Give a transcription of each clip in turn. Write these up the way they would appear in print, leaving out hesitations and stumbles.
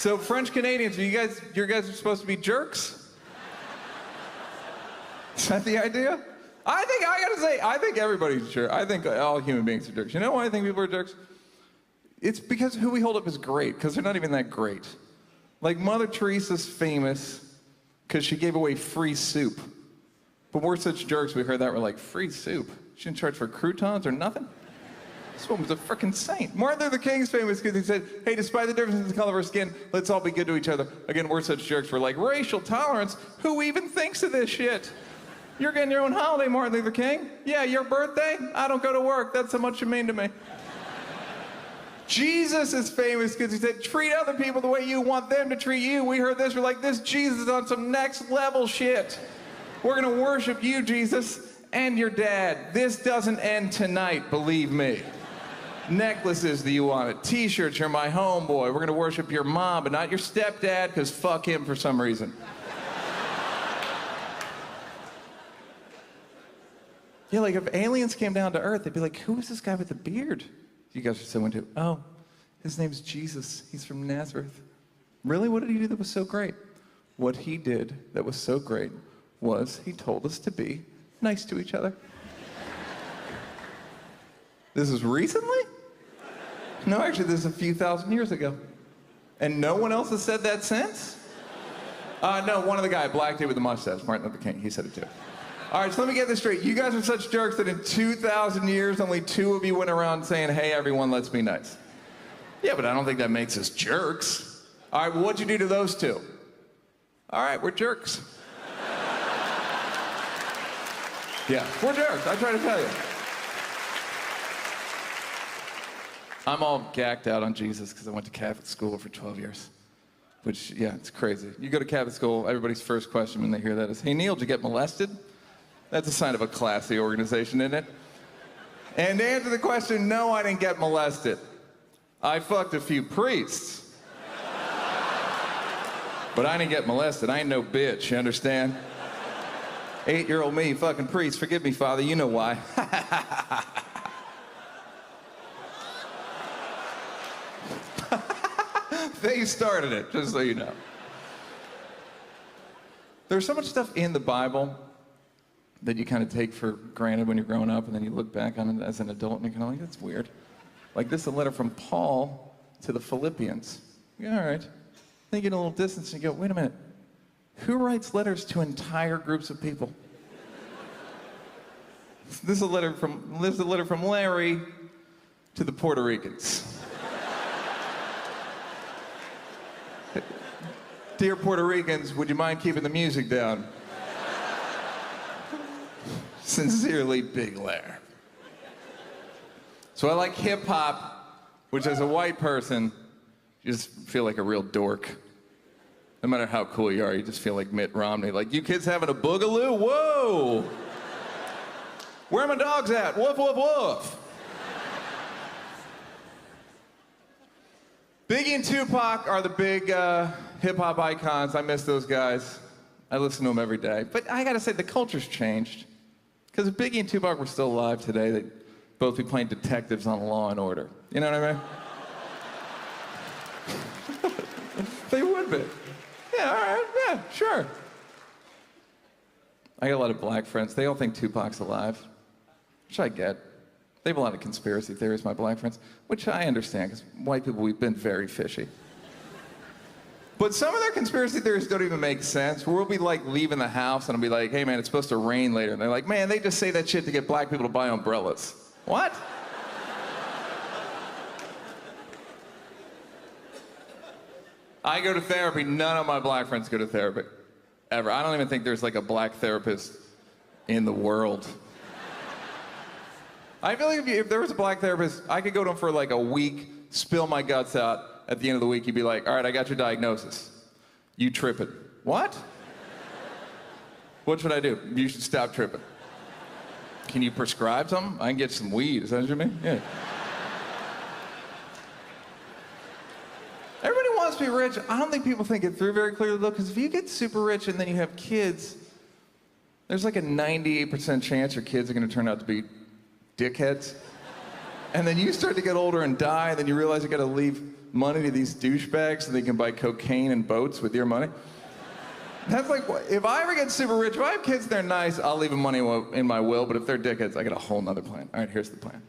So French Canadians, you guys are supposed to be jerks? Is that the idea? I think everybody's a jerk. I think all human beings are jerks. You know why I think people are jerks? It's because who we hold up as great, because they're not even that great. Like Mother Teresa's famous because she gave away free soup. But we're such jerks, we heard that, we're like, free soup? She didn't charge for croutons or nothing? This woman was a freaking saint. Martin Luther King's famous because he said, hey, despite the difference in the color of our skin, let's all be good to each other. Again, we're such jerks, we're like, racial tolerance? Who even thinks of this shit? You're getting your own holiday, Martin Luther King. Yeah, your birthday? I don't go to work, that's how much you mean to me. Jesus is famous because he said, treat other people the way you want them to treat you. We heard this, we're like, this Jesus is on some next level shit. We're gonna worship you, Jesus, and your dad. This doesn't end tonight, believe me. Necklaces, do you want it? T-shirts, you're my homeboy. We're gonna worship your mom, but not your stepdad, because fuck him for some reason. Yeah, like if aliens came down to Earth, they'd be like, who is this guy with the beard? You guys are so into, oh, his name's Jesus. He's from Nazareth. Really? What did he do that was so great? What he did that was so great was he told us to be nice to each other. This is recently? No, actually, this is a few thousand years ago. And no one else has said that since? No, one of the guy, black dude with the mustache, Martin Luther King, he said it too. All right, so let me get this straight. You guys are such jerks that in 2,000 years, only 2 of you went around saying, hey, everyone, let's be nice. Yeah, but I don't think that makes us jerks. All right, well, what'd you do to those 2? All right, we're jerks. Yeah, we're jerks, I try to tell you. I'm all gacked out on Jesus because I went to Catholic school for 12 years. Which, yeah, it's crazy. You go to Catholic school, everybody's first question when they hear that is, hey, Neal, did you get molested? That's a sign of a classy organization, isn't it? And to answer the question, no, I didn't get molested. I fucked a few priests. But I didn't get molested. I ain't no bitch, you understand? 8-year-old me, fucking priest. Forgive me, Father, you know why. They started it, just so you know. There's so much stuff in the Bible that you kind of take for granted when you're growing up, and then you look back on it as an adult, and you're kind of like, that's weird. Like this is a letter from Paul to the Philippians. Yeah, all right. Then you get a little distance, and you go, wait a minute. Who writes letters to entire groups of people? This is a letter from Larry to the Puerto Ricans. Dear Puerto Ricans, would you mind keeping the music down? Sincerely, Big Larry. So I like hip hop, which as a white person, you just feel like a real dork. No matter how cool you are, you just feel like Mitt Romney. Like, you kids having a boogaloo? Whoa! Where are my dogs at? Woof, woof, woof. Biggie and Tupac are the big hip-hop icons. I miss those guys. I listen to them every day. But I gotta say, the culture's changed. Because if Biggie and Tupac were still alive today, they'd both be playing detectives on Law and Order. You know what I mean? They would be. Yeah, all right, yeah, sure. I got a lot of black friends. They all think Tupac's alive, which I get. They have a lot of conspiracy theories, my black friends, which I understand, because white people, we've been very fishy. But some of their conspiracy theories don't even make sense. We'll be like leaving the house and I'll be like, hey man, it's supposed to rain later. And they're like, man, they just say that shit to get black people to buy umbrellas. What? I go to therapy. None of my black friends go to therapy. Ever. I don't even think there's like a black therapist in the world. I feel like if there was a black therapist, I could go to him for like a week, spill my guts out. At the end of the week, he'd be like, all right, I got your diagnosis. You tripping. What? What should I do? You should stop tripping. Can you prescribe something? I can get some weed. Is that what you mean? Yeah. Everybody wants to be rich. I don't think people think it through very clearly, though, because if you get super rich and then you have kids, there's like a 98% chance your kids are going to turn out to be dickheads. And then you start to get older and die, and then you realize you got to leave money to these douchebags so they can buy cocaine and boats with your money. That's like, if I ever get super rich, if I have kids, they're nice, I'll leave them money in my will, but if they're dickheads, I got a whole nother plan. All right, here's the plan.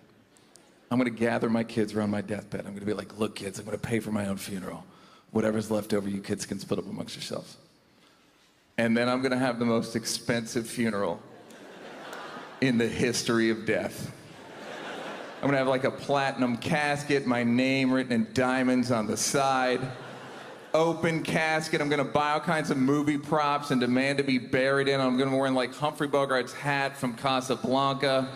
I'm gonna gather my kids around my deathbed. I'm gonna be like, look kids, I'm gonna pay for my own funeral. Whatever's left over, you kids can split up amongst yourselves. And then I'm gonna have the most expensive funeral in the history of death. I'm gonna have like a platinum casket, my name written in diamonds on the side. Open casket, I'm gonna buy all kinds of movie props and demand to be buried in. I'm gonna be wearing like Humphrey Bogart's hat from Casablanca,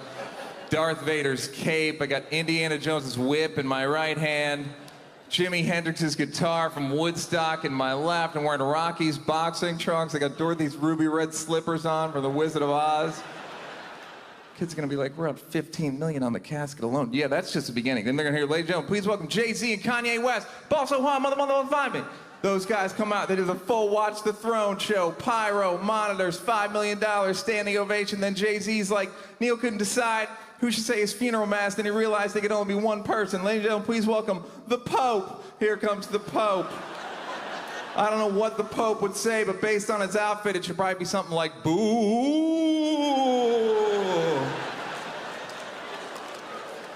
Darth Vader's cape, I got Indiana Jones's whip in my right hand, Jimi Hendrix's guitar from Woodstock in my left. I'm wearing Rocky's boxing trunks. I got Dorothy's ruby red slippers on from The Wizard of Oz. Kids are gonna be like, we're up 15 million on the casket alone. Yeah, that's just the beginning. Then they're gonna hear, ladies and gentlemen, please welcome Jay-Z and Kanye West. Ball so hard, mother, find me. Those guys come out, they do the full Watch the Throne show, pyro, monitors, $5 million, standing ovation. Then Jay-Z's like, Neal couldn't decide who should say his funeral mass, then he realized there could only be one person. Ladies and gentlemen, please welcome the Pope. Here comes the Pope. I don't know what the Pope would say, but based on his outfit, it should probably be something like, boo.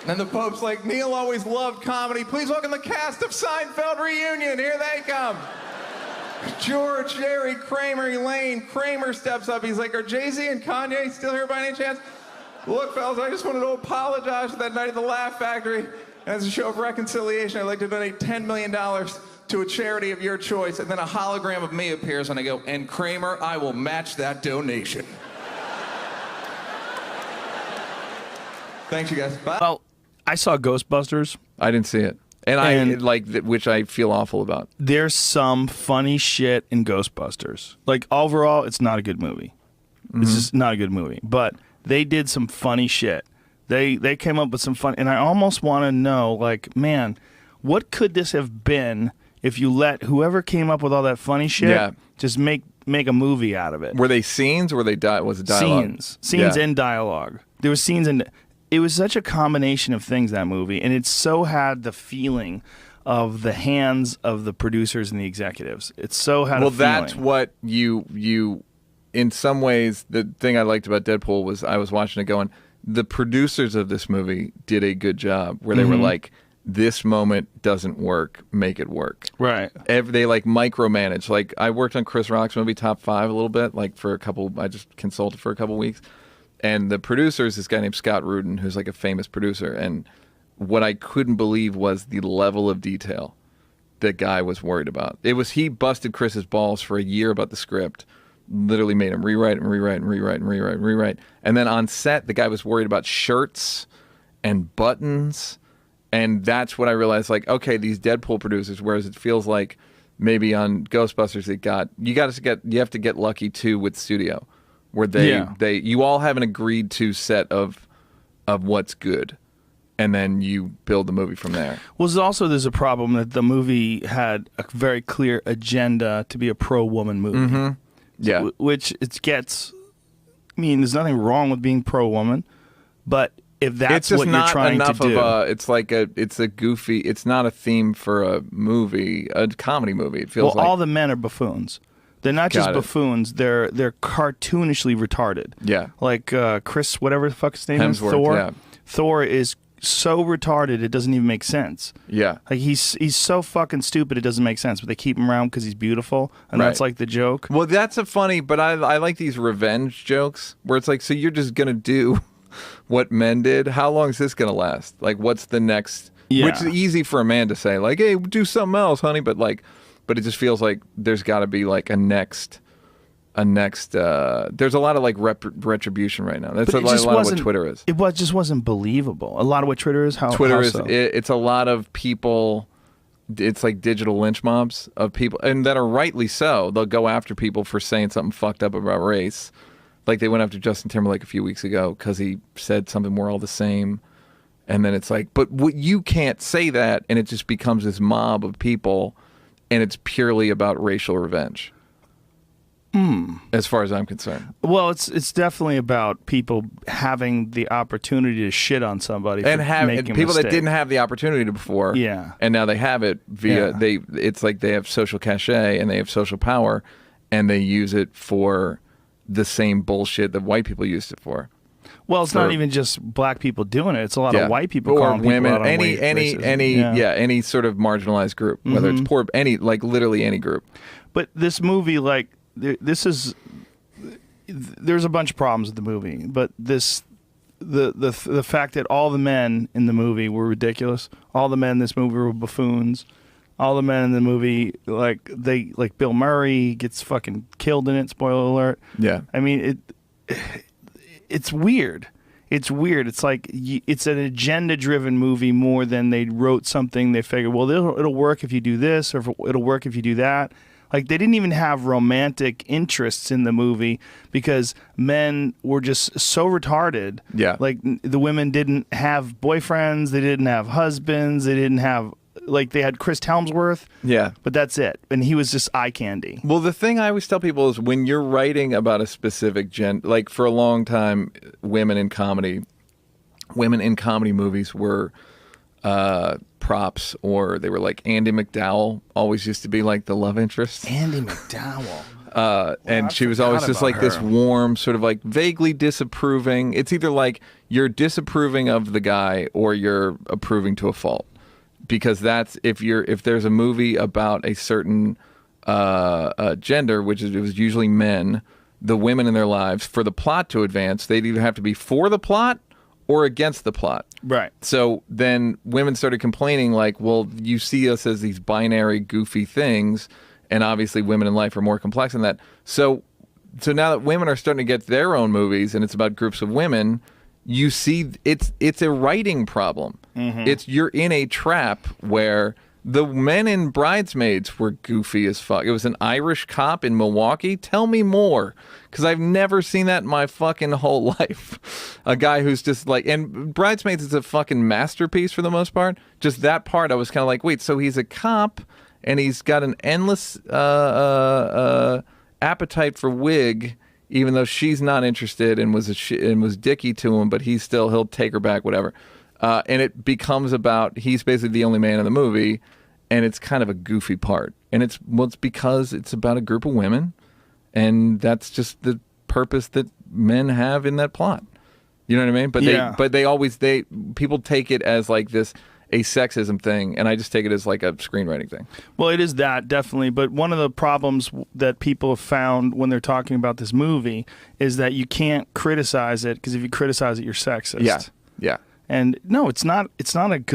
And the Pope's like, Neal always loved comedy. Please welcome the cast of Seinfeld Reunion. Here they come. George, Jerry, Kramer, Elaine. Kramer steps up. He's like, are Jay-Z and Kanye still here by any chance? Look, fellas, I just wanted to apologize for that night at the Laugh Factory. And as a show of reconciliation, I'd like to donate $10 million to a charity of your choice. And then a hologram of me appears, and I go, and Kramer, I will match that donation. Thanks, you guys. Bye. Well, I saw Ghostbusters. I didn't see it. And I like, which I feel awful about. There's some funny shit in Ghostbusters. Like, overall, it's not a good movie. Mm-hmm. It's just not a good movie. But they did some funny shit. They came up with some fun, and I almost want to know, like, man, what could this have been if you let whoever came up with all that funny shit just make a movie out of it? Were they scenes or was it dialogue? Scenes and dialogue. There was scenes and it was such a combination of things, that movie, and it so had the feeling of the hands of the producers and the executives. It so had a feeling. Well, that's what you in some ways, the thing I liked about Deadpool was I was watching it going, the producers of this movie did a good job where they were like, this moment doesn't work, make it work. Right. They like micromanage. Like I worked on Chris Rock's movie Top 5 a little bit, like for a couple, I just consulted for a couple weeks. And the producer is this guy named Scott Rudin, who's like a famous producer. And what I couldn't believe was the level of detail that guy was worried about. He busted Chris's balls for a year about the script, literally made him rewrite and rewrite and rewrite and rewrite and rewrite. And then on set, the guy was worried about shirts and buttons. And that's what I realized, like, okay, these Deadpool producers, whereas it feels like maybe on Ghostbusters, you have to get lucky too with studio. Where you all have an agreed to set of what's good, and then you build the movie from there. Well, there's a problem that the movie had a very clear agenda to be a pro-woman movie. Mm-hmm. Yeah. Which it gets, I mean, there's nothing wrong with being pro-woman, but if that's what you're trying to do. It's a goofy, it's not a theme for a movie, a comedy movie. It feels like. All the men are buffoons. They're not just buffoons. They're cartoonishly retarded. Yeah. Like Chris, whatever the fuck his name is, Hemsworth, Thor. Yeah. Thor is so retarded it doesn't even make sense. Yeah. Like he's so fucking stupid it doesn't make sense. But they keep him around because he's beautiful, and that's like the joke. Well, that's a funny. But I like these revenge jokes where it's like, so you're just gonna do what men did? How long is this gonna last? Like, what's the next? Yeah. Which is easy for a man to say, like, hey, do something else, honey. But it just feels like there's got to be like a next. There's a lot of like retribution right now. That's a lot of what Twitter is. It just wasn't believable. A lot of what Twitter is. It's a lot of people. It's like digital lynch mobs of people, and that are rightly so. They'll go after people for saying something fucked up about race. Like they went after Justin Timberlake a few weeks ago because he said something we're all the same. And then it's like, but you can't say that, and it just becomes this mob of people, and it's purely about racial revenge. as far as I'm concerned. Well, it's definitely about people having the opportunity to shit on somebody And making a people that mistake. didn't have the opportunity before. Yeah. And now they have it via it's like they have social cachet and they have social power, and they use it for the same bullshit that white people used it for. Well, it's not even just black people doing it. It's a lot of white people or calling women, people out on any sort of marginalized group, whether it's poor, literally any group. But this movie, like, there's a bunch of problems with the movie, but the fact that all the men in the movie were ridiculous. All the men in this movie were buffoons. All the men in the movie, like Bill Murray gets fucking killed in it. Spoiler alert. Yeah. I mean, it's weird. It's weird. It's like it's an agenda-driven movie more than they wrote something. They figured, well, it'll work if you do this, or it'll work if you do that. Like, they didn't even have romantic interests in the movie because men were just so retarded. Yeah. Like, the women didn't have boyfriends. They didn't have husbands. They didn't have, like, they had Chris Helmsworth. Yeah. But that's it. And he was just eye candy. Well, the thing I always tell people is when you're writing about a specific like for a long time, women in comedy movies were props, or they were like Andy McDowell always used to be like the love interest. Andy McDowell. And she was always just like this warm, sort of like vaguely disapproving. It's either like you're disapproving of the guy or you're approving to a fault. Because that's if there's a movie about a certain gender, it was usually men, the women in their lives, for the plot to advance, they'd either have to be for the plot or against the plot. Right. So then women started complaining like, well, you see us as these binary, goofy things, and obviously women in life are more complex than that. So now that women are starting to get their own movies and it's about groups of women, you see it's a writing problem. You're in a trap where the men in Bridesmaids were goofy as fuck. It was an Irish cop in Milwaukee. Tell me more, because I've never seen that in my fucking whole life. A guy who's just like, and Bridesmaids is a fucking masterpiece for the most part. Just that part, I was kind of like, wait, so he's a cop and he's got an endless appetite for wig, even though she's not interested and was dicky to him, but he'll take her back, whatever. And it becomes about, he's basically the only man in the movie, and it's kind of a goofy part. And it's because it's about a group of women, and that's just the purpose that men have in that plot. You know what I mean? But people take it as like a sexism thing, and I just take it as like a screenwriting thing. Well, it is that, definitely. But one of the problems that people have found when they're talking about this movie is that you can't criticize it, because if you criticize it, you're sexist. Yeah. And no, it's not a good